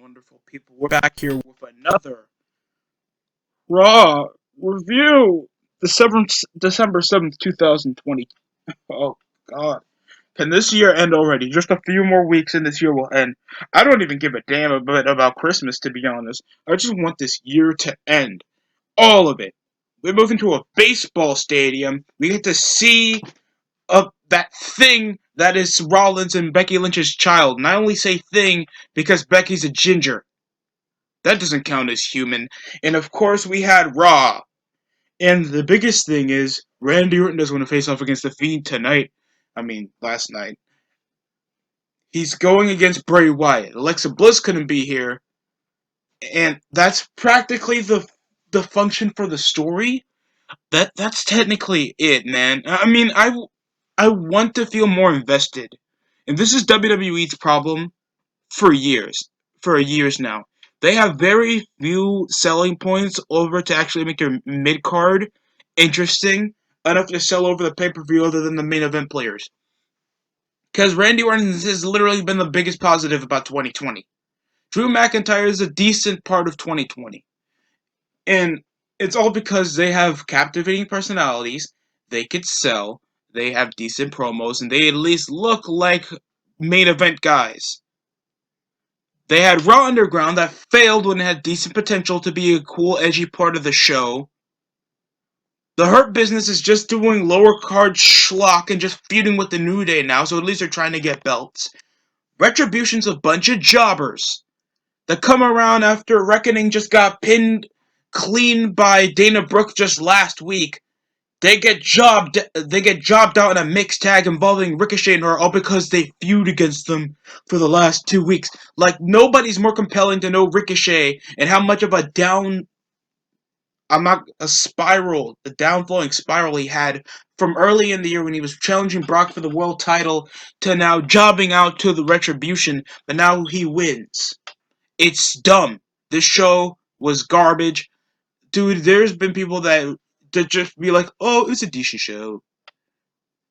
wonderful people. We're back here with another Raw review. December 7th, 2020. Oh, God. Can this year end already? Just a few more weeks and this year will end. I don't even give a damn about Christmas, to be honest. I just want this year to end. All of it. We're moving to a baseball stadium. We get to see that thing that is Rollins and Becky Lynch's child. And I only say thing because Becky's a ginger. That doesn't count as human. And of course, we had Raw. And the biggest thing is Randy Orton doesn't want to face off against the Fiend tonight. I mean, last night. He's going against Bray Wyatt. Alexa Bliss couldn't be here, and that's practically the function for the story. That's technically it, man. I mean, I want to feel more invested, and this is WWE's problem for years, now. They have very few selling points over to actually make your mid card interesting enough to sell over the pay per view, other than the main event players. Because Randy Orton has literally been the biggest positive about 2020. Drew McIntyre is a decent part of 2020. And it's all because they have captivating personalities, they could sell, they have decent promos, and they at least look like main event guys. They had Raw Underground that failed when it had decent potential to be a cool, edgy part of the show. The Hurt Business is just doing lower card schlock and just feuding with the New Day now, so at least they're trying to get belts. Retribution's a bunch of jobbers that come around after Reckoning just got pinned clean by Dana Brooke just last week. They get jobbed out in a mixed tag involving Ricochet and her, all because they feud against them for the last 2 weeks. Like, nobody's more compelling to know Ricochet and how much of a the downflowing spiral he had from early in the year when he was challenging Brock for the world title to now jobbing out to the Retribution, but now he wins. It's dumb. This show was garbage. Dude, there's been people that just be like, oh, it's a decent show.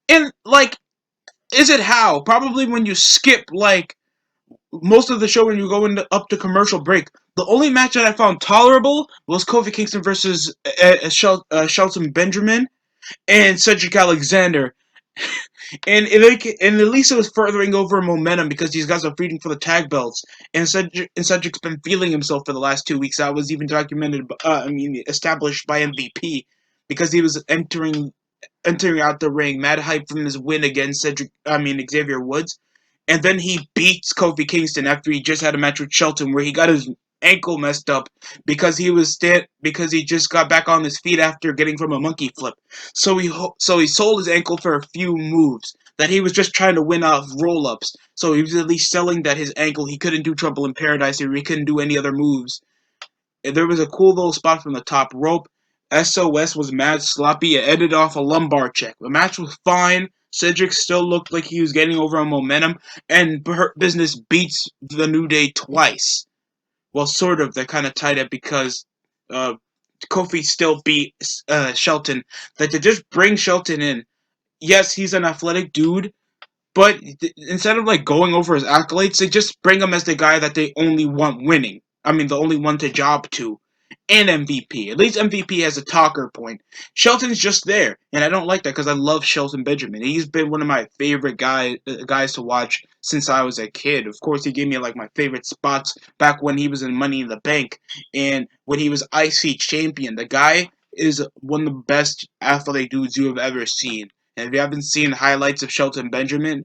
And, like, is it how? Probably when you skip, like, most of the show when you go up to commercial break. The only match that I found tolerable was Kofi Kingston versus Shelton Benjamin and Cedric Alexander. And at least it was furthering over momentum because these guys are feuding for the tag belts. And Cedric's been feeling himself for the last 2 weeks. That was even established by MVP because he was entering out the ring, mad hype from his win against Xavier Woods. And then he beats Kofi Kingston after he just had a match with Shelton where he got his ankle messed up because because he just got back on his feet after getting from a monkey flip. So he sold his ankle for a few moves that he was just trying to win off roll-ups. So he was at least selling that his ankle, he couldn't do Trouble in Paradise or he couldn't do any other moves. And there was a cool little spot from the top rope. SOS was mad sloppy. It ended off a lumbar check. The match was fine. Cedric still looked like he was getting over on momentum, and Hurt Business beats the New Day twice. Well, sort of. They're kind of tied up because Kofi still beat Shelton. That to just bring Shelton in. Yes, he's an athletic dude, but instead of like going over his accolades, they just bring him as the guy that they only want winning. I mean, the only one to job to. And MVP. At least MVP has a talker point. Shelton's just there, and I don't like that because I love Shelton Benjamin. He's been one of my favorite guys to watch since I was a kid. Of course, he gave me like my favorite spots back when he was in Money in the Bank and when he was IC champion. The guy is one of the best athletic dudes you have ever seen. And if you haven't seen highlights of Shelton Benjamin,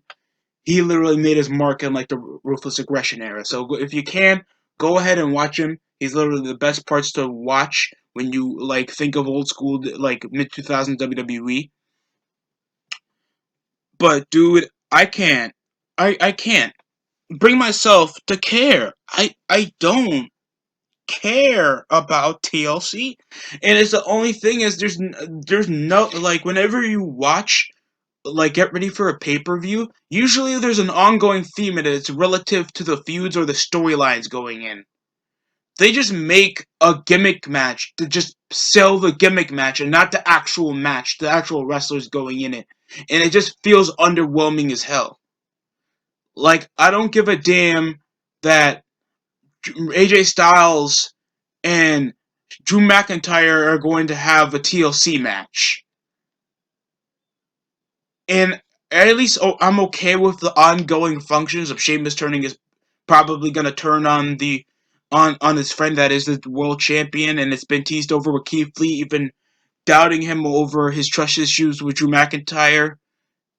he literally made his mark in like the Ruthless Aggression era. So if you can, go ahead and watch him. He's literally the best parts to watch when you like think of old school like mid 2000s WWE. But dude, I can't bring myself to care. I don't care about TLC, and it's the only thing is there's no like whenever you watch like get ready for a pay-per-view, usually there's an ongoing theme and it's relative to the feuds or the storylines going in. They just make a gimmick match to just sell the gimmick match and not the actual match, the actual wrestlers going in it. And it just feels underwhelming as hell. Like, I don't give a damn that AJ Styles and Drew McIntyre are going to have a TLC match. And at least I'm okay with the ongoing functions of Sheamus turning his probably gonna turn on the on his friend that is the world champion, and it's been teased over with Keith Lee even doubting him over his trust issues with Drew McIntyre,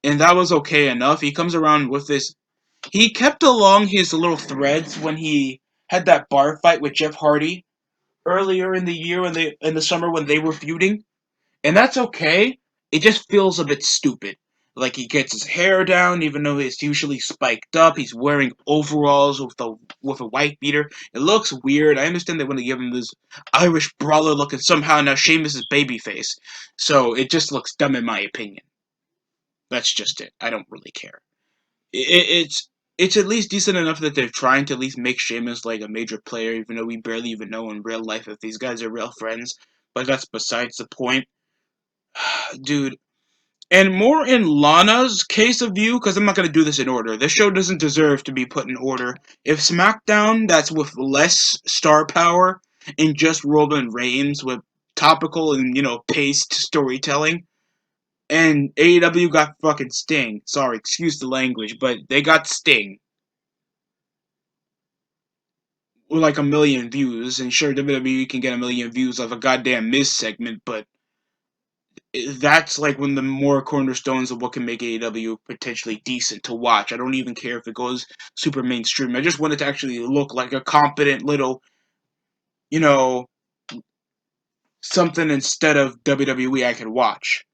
and that was okay enough. He comes around with this. He kept along his little threads when he had that bar fight with Jeff Hardy earlier in the year when they in the summer when they were feuding. And that's okay. It just feels a bit stupid. Like he gets his hair down, even though it's usually spiked up. He's wearing overalls with a white beater. It looks weird. I understand they want to give him this Irish brawler look, and somehow now Sheamus is babyface. So it just looks dumb in my opinion. That's just it. I don't really care. It's at least decent enough that they're trying to at least make Sheamus like a major player, even though we barely even know in real life if these guys are real friends. But that's besides the point, dude. And more in Lana's case of view, because I'm not going to do this in order. This show doesn't deserve to be put in order. If SmackDown, that's with less star power, and just Roman Reigns with topical and, paced storytelling, and AEW got fucking Sting. Sorry, excuse the language, but they got Sting. With like a million views, and sure, WWE can get a million views of a goddamn Miz segment, but that's like one of the more cornerstones of what can make AEW potentially decent to watch. I don't even care if it goes super mainstream. I just want it to actually look like a competent little, you know, something instead of WWE I could watch.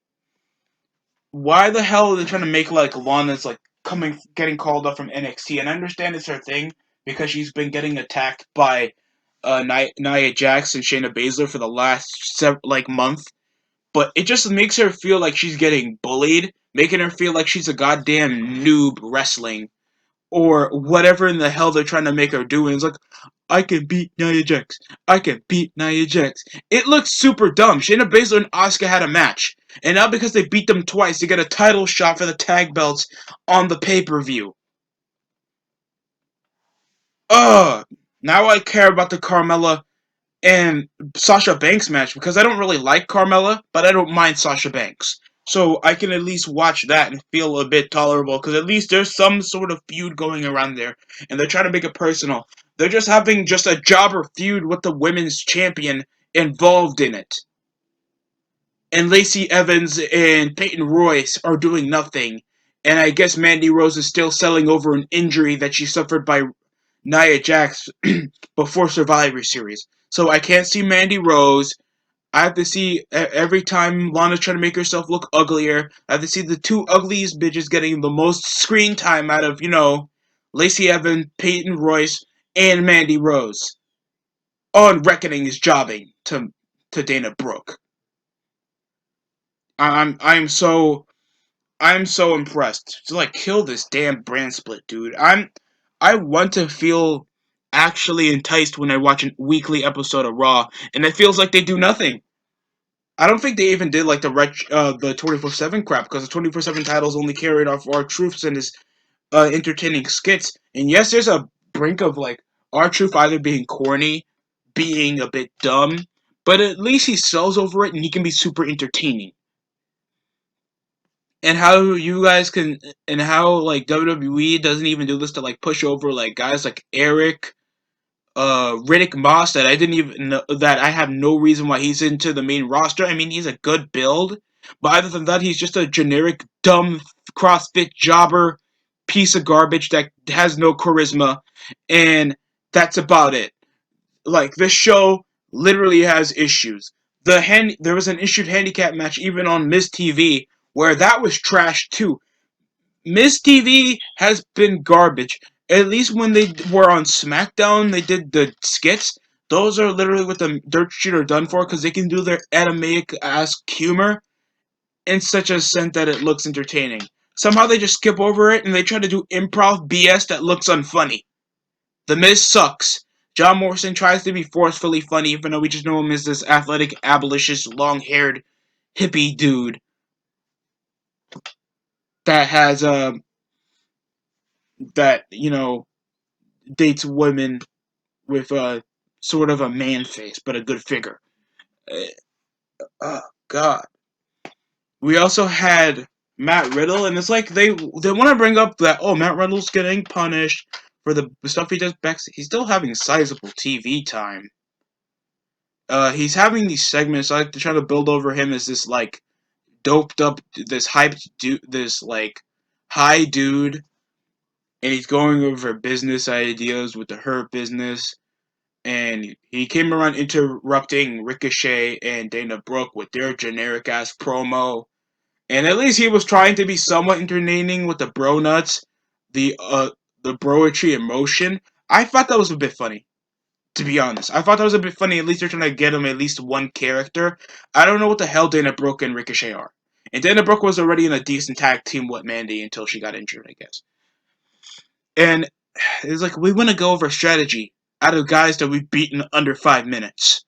Why the hell are they trying to make like Lana's like getting called up from NXT? And I understand it's her thing because she's been getting attacked by Nia Jax and Shayna Baszler for the last month. But it just makes her feel like she's getting bullied, making her feel like she's a goddamn noob wrestling, or whatever in the hell they're trying to make her do. And it's like, I can beat Nia Jax. I can beat Nia Jax. It looks super dumb. Shayna Baszler and Asuka had a match. And now because they beat them twice, they get a title shot for the tag belts on the pay-per-view. Ugh. Now I care about the Carmella and Sasha Banks match because I don't really like Carmella, but I don't mind Sasha Banks. So I can at least watch that and feel a bit tolerable because at least there's some sort of feud going around there, and they're trying to make it personal. They're just having just a jobber feud with the women's champion involved in it. And Lacey Evans and Peyton Royce are doing nothing. And I guess Mandy Rose is still selling over an injury that she suffered by Nia Jax before Survivor Series. So I can't see Mandy Rose. I have to see every time Lana's trying to make herself look uglier. I have to see the two ugliest bitches getting the most screen time out of, Lacey Evans, Peyton Royce, and Mandy Rose. On Reckoning is jobbing to Dana Brooke. I'm so impressed. To like kill this damn brand split, dude. I want to feel actually enticed when I watch a weekly episode of Raw, and it feels like they do nothing. I don't think they even did like the 24/7 crap because the 24/7 titles only carried off R-Truth and his entertaining skits. And yes, there's a brink of like R-Truth either being corny, being a bit dumb, but at least he sells over it and he can be super entertaining. And how you guys can and how like WWE doesn't even do this to like push over like guys like Eric, Riddick Moss that I didn't even know that I have no reason why he's into the main roster. I mean, he's a good build, but other than that, he's just a generic dumb CrossFit jobber piece of garbage that has no charisma, and that's about it. Like this show literally has issues. There was an issued handicap match even on Miz TV where that was trash too. Miz TV has been garbage. At least when they were on SmackDown, they did the skits. Those are literally what the dirt sheet are done for because they can do their anime ass humor in such a sense that it looks entertaining. Somehow they just skip over it and they try to do improv BS that looks unfunny. The Miz sucks. John Morrison tries to be forcefully funny, even though we just know him as this athletic, abolitionist, long-haired hippie dude that has that dates women with sort of a man face, but a good figure. Uh, oh God. We also had Matt Riddle, and it's like they want to bring up that Matt Riddle's getting punished for the stuff he does back. He's still having sizable TV time. He's having these segments like to try to build over him as this like doped up, this hyped dude, this like high dude, and he's going over business ideas with the Hurt Business. And he came around interrupting Ricochet and Dana Brooke with their generic ass promo. And at least he was trying to be somewhat entertaining with the bro nuts, the broetry emotion. I thought that was a bit funny, to be honest. I thought that was a bit funny. At least they're trying to get him at least one character. I don't know what the hell Dana Brooke and Ricochet are. And Dana Brooke was already in a decent tag team with Mandy until she got injured, I guess. And it's like we want to go over strategy out of guys that we've beaten under 5 minutes,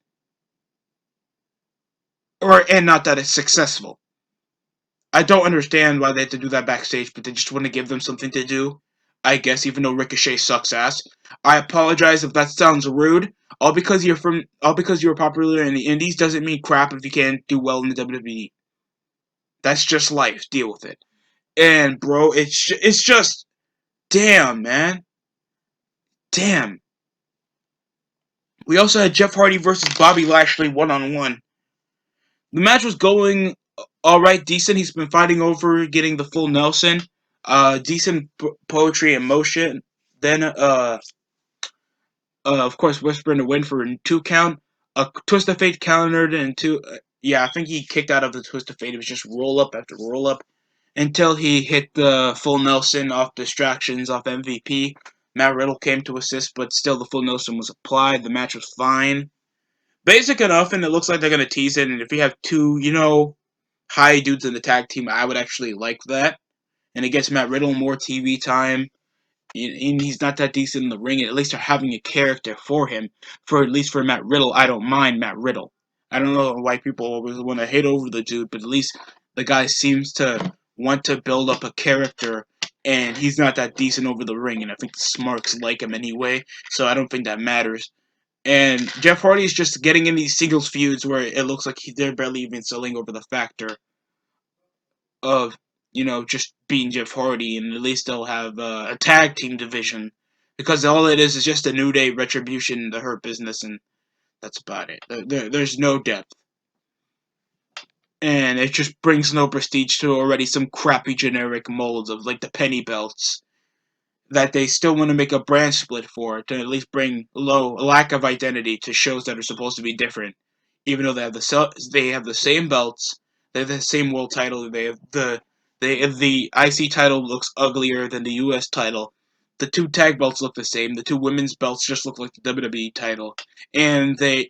and not that it's successful. I don't understand why they have to do that backstage, but they just want to give them something to do. I guess even though Ricochet sucks ass. I apologize if that sounds rude. All because you're popular in the indies doesn't mean crap if you can't do well in the WWE. That's just life. Deal with it. And bro, it's just damn, man. Damn. We also had Jeff Hardy versus Bobby Lashley 1-on-1. The match was going alright, decent. He's been fighting over getting the full Nelson. Decent poetry and motion. Then, of course, Whisper to win for a 2 count. A twist of fate countered into. Yeah, I think he kicked out of the twist of fate. It was just roll up after roll up until he hit the full Nelson off distractions off MVP. Matt Riddle came to assist, but still the full Nelson was applied. The match was fine. Basic enough, and it looks like they're going to tease it. And if you have two, high dudes in the tag team, I would actually like that. And it gets Matt Riddle more TV time. And he's not that decent in the ring. And at least they're having a character for him. At least for Matt Riddle, I don't mind Matt Riddle. I don't know why people always want to hate over the dude, but at least the guy seems to want to build up a character. And he's not that decent over the ring. And I think the Smarks like him anyway. So I don't think that matters. And Jeff Hardy's just getting in these singles feuds where it looks like they're barely even selling over the factor of, just being Jeff Hardy, and at least they'll have a tag team division. Because all it is just a New Day, Retribution, the Hurt Business, and that's about it. There's no depth. And it just brings no prestige to already some crappy generic molds of, like, the penny belts that they still want to make a brand split for to at least bring low a lack of identity to shows that are supposed to be different, even though they have the same belts, they have the same world title, the IC title looks uglier than the US title. The two tag belts look the same. The two women's belts just look like the WWE title, and the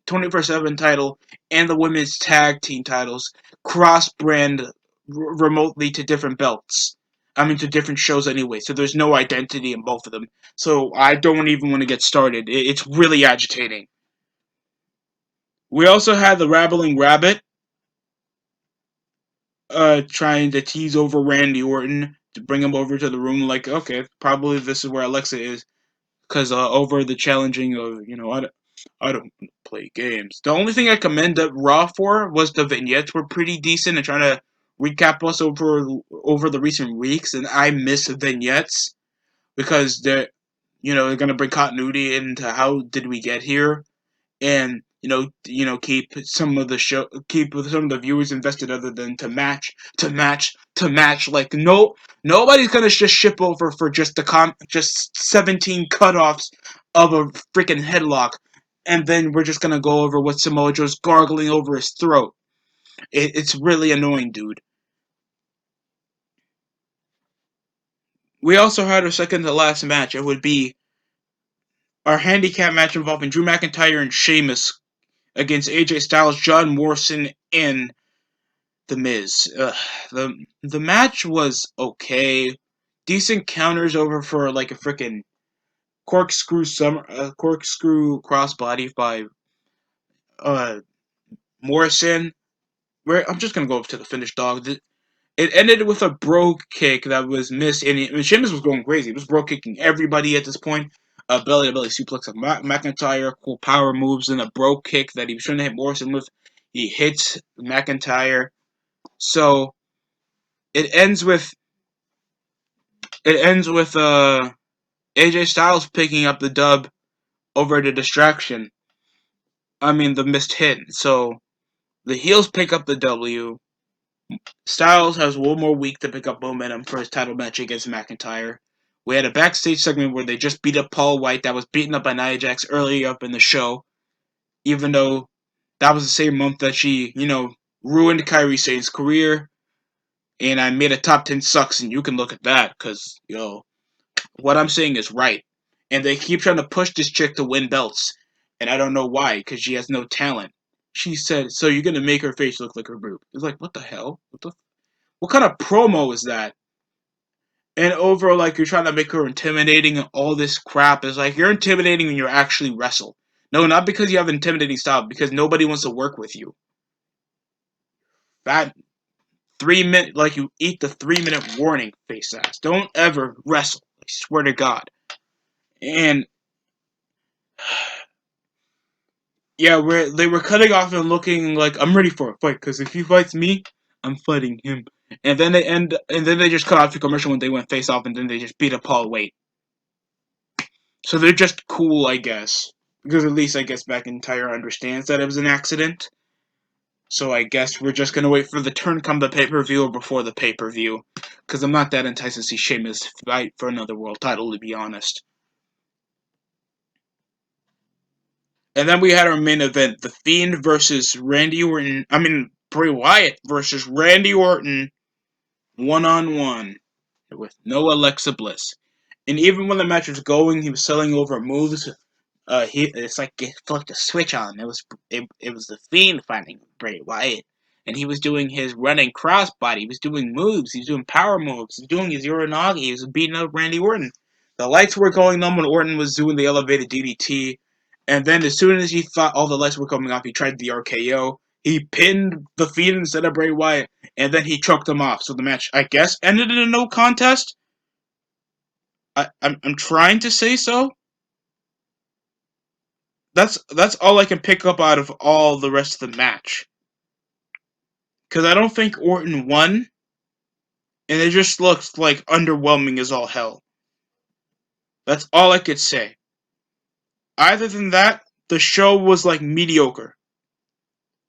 24/7 title and the women's tag team titles cross brand remotely to different belts. I mean, to different shows anyway, so there's no identity in both of them. So I don't even want to get started. It's really agitating. We also had the Rabbling Rabbit trying to tease over Randy Orton to bring him over to the room. Like, okay, probably this is where Alexa is, because over the challenging of, I don't play games. The only thing I commend Raw for was the vignettes were pretty decent and trying to recap us over the recent weeks, and I miss vignettes because they're gonna bring continuity into how did we get here, and keep some of the viewers invested other than to match. Like, no, nobody's gonna just ship over for just 17 cutoffs of a freaking headlock, and then we're just gonna go over what Samoa Joe's gargling over his throat. It's really annoying, dude. We also had our second to last match. It would be our handicap match involving Drew McIntyre and Sheamus against AJ Styles, John Morrison, and The Miz. The match was okay. Decent counters over for like a freaking corkscrew crossbody by uh Morrison. Where I'm just gonna go up to the finish, dog. It ended with a bro kick that was missed, and Sheamus was going crazy. He was bro kicking everybody at this point. a belly to belly suplex of McIntyre, cool power moves, and a bro kick that he was trying to hit Morrison with. He hits McIntyre. So it ends with AJ Styles picking up the dub over the distraction. I mean the missed hit. So the heels pick up the W. Styles has one more week to pick up momentum for his title match against McIntyre. We had a backstage segment where they just beat up Paul White that was beaten up by Nia Jax earlier up in the show, even though that was the same month that she, ruined Kairi Sane's career. And I made a top 10 sucks, and you can look at that, because, what I'm saying is right. And they keep trying to push this chick to win belts, and I don't know why, because she has no talent. She said, so you're going to make her face look like her boob. It's like, what the hell? What kind of promo is that? And overall, like, you're trying to make her intimidating and all this crap. Is like, you're intimidating when you actually wrestle. No, not because you have an intimidating style, because nobody wants to work with you. That 3 minute, like, you eat the 3 minute warning, face ass. Don't ever wrestle. I swear to God. And, yeah, they were cutting off and looking like, I'm ready for a fight, because if he fights me, I'm fighting him. And then they just cut off the commercial when they went face off, and then they just beat up Paul White. So they're just cool, I guess. Because at least I guess McIntyre understands that it was an accident. So I guess we're just gonna wait for the turn come the pay-per-view or before the pay-per-view. Because I'm not that enticed to see Sheamus fight for another world title, to be honest. And then we had our main event, The Fiend versus Randy Orton. Bray Wyatt versus Randy Orton, one-on-one, with no Alexa Bliss. And even when the match was going, he was selling over moves. It's like he flipped a switch on. It was the Fiend fighting Bray Wyatt, and he was doing his running crossbody. He was doing moves. He was doing power moves. He was doing his Uranagi. He was beating up Randy Orton. The lights were going on when Orton was doing the elevated DDT, and then as soon as he thought all the lights were coming off, he tried the RKO. He pinned the Fiend instead of Bray Wyatt, and then he choked him off. So the match, I guess, ended in a no contest. I'm trying to say so. That's all I can pick up out of all the rest of the match. Because I don't think Orton won, and it just looks like underwhelming as all hell. That's all I could say. Other than that, the show was like mediocre.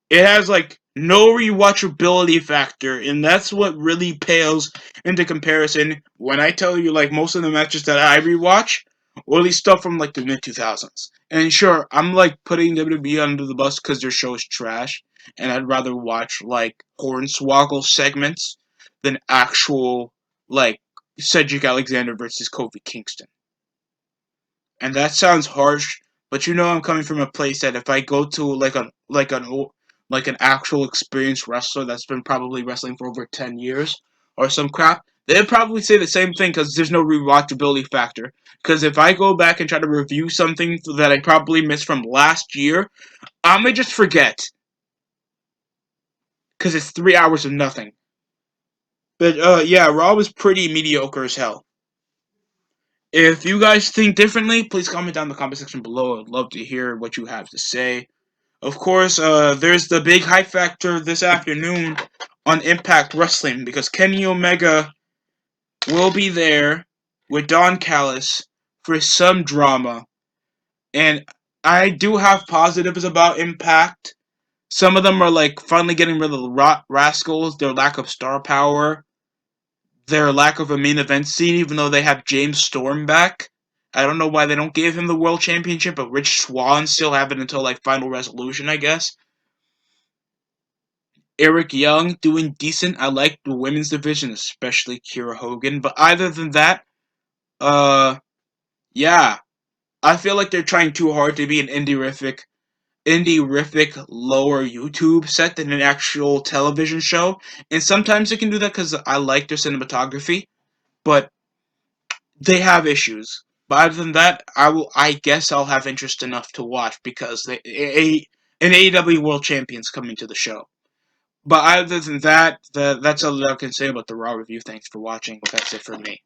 It has like no rewatchability factor, and that's what really pales into comparison when I tell you like most of the matches that I rewatch, or at least stuff from like the mid 2000s. And sure, I'm like putting WWE under the bus because their show is trash, and I'd rather watch like Hornswoggle segments than actual like Cedric Alexander versus Kofi Kingston. And that sounds harsh, but I'm coming from a place that if I go to like an actual experienced wrestler that's been probably wrestling for over 10 years or some crap, they'd probably say the same thing because there's no rewatchability factor. Because if I go back and try to review something that I probably missed from last year, I may just forget because it's 3 hours of nothing. But yeah, Raw was pretty mediocre as hell. If you guys think differently, please comment down in the comment section below. I'd love to hear what you have to say. Of course, there's the big hype factor this afternoon on Impact Wrestling because Kenny Omega will be there with Don Callis for some drama. And I do have positives about Impact. Some of them are like finally getting rid of the Rascals, their lack of star power, their lack of a main event scene, even though they have James Storm back. I don't know why they don't give him the World Championship, but Rich Swann still have it until like Final Resolution, I guess. Eric Young doing decent. I like the women's division, especially Kiera Hogan. But other than that, yeah, I feel like they're trying too hard to be an indie-rific lower YouTube set than an actual television show. And sometimes they can do that because I like their cinematography, but they have issues. But other than that, I guess I'll have interest enough to watch because an AEW World Champion's coming to the show. But other than that, that's all that I can say about the Raw review. Thanks for watching. That's it for me.